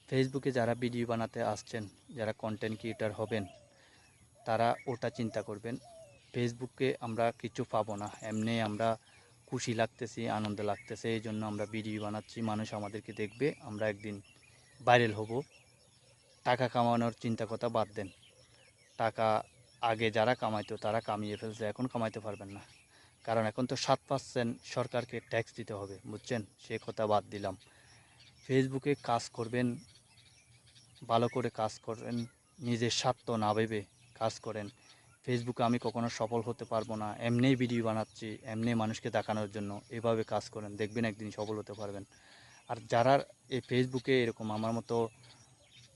ফেসবুকে যারা ভিডিও বানাতে আসছেন, যারা কন্টেন্ট ক্রিয়েটার হবেন, তারা ওটা চিন্তা করবেন। ফেসবুকে আমরা কিছু পাবো না, এমনি আমরা খুশি লাগতেছি, আনন্দ লাগতেছে, এই জন্য আমরা ভিডিও বানাচ্ছি, মানুষ আমাদেরকে দেখবে, আমরা একদিন ভাইরাল হব। টাকা কামানোর চিন্তা কথা বাদ দেন। টাকা আগে যারা কামাইতো তারা কামিয়ে ফেলছে, এখন কামাইতে পারবেন না, কারণ এখন তো 7% সরকারকে ট্যাক্স দিতে হবে, বুঝছেন? সে কথা বাদ দিলাম। ফেসবুকে কাজ করবেন, ভালো করে কাজ করেন, নিজের স্বার্থ না ভেবে কাজ করেন। ফেসবুকে আমি কখনো সফল হতে পারবো না, এমনিই ভিডিও বানাচ্ছি, এমনি মানুষকে দেখানোর জন্য, এভাবে কাজ করেন, দেখবেন একদিন সফল হতে পারবেন। আর যারা এই ফেসবুকে এরকম আমার মতো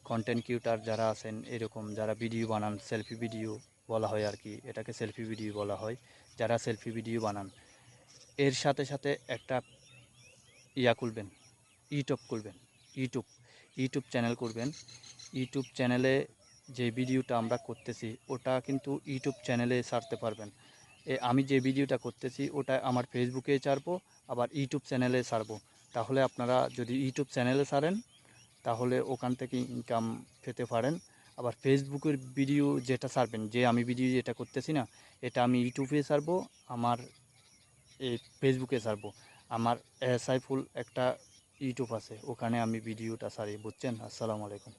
কন্টেন্ট ক্রিয়েটার যারা আছেন, এরকম যারা ভিডিও বানান, সেলফি ভিডিও বলা হয় আর কি, এটাকে সেলফি ভিডিও বলা হয়, যারা সেলফি ভিডিও বানান, এর সাথে সাথে একটা খুলবেন, ইউটিউব খুলবেন, ইউটিউব ইউটিউব চ্যানেল করবেন। ইউটিউব চ্যানেলে যে ভিডিওটা আমরা করতেছি ওটা কিন্তু ইউটিউব চ্যানেলে ছাড়তে পারবেন। আমি যে ভিডিওটা করতেছি ওটা আমার ফেসবুকে ছাড়বো, আবার ইউটিউব চ্যানেলে ছাড়বো। তাহলে আপনারা যদি ইউটিউব চ্যানেলে ছাড়েন তাহলে ওখান থেকে ইনকাম পেতে পারেন। আবার ফেসবুকের ভিডিও যেটা ছাড়বেন, যে আমি ভিডিও যেটা করতেছি না, এটা আমি ইউটিউবে ছাড়বো, আমার এই ফেসবুকে ছাড়বো। আমার এসআই ফুল একটা ইউটিউব আছে, ওখানে আমি ভিডিওটা ছাড়ি, বুঝছেন? আসসালামু আলাইকুম।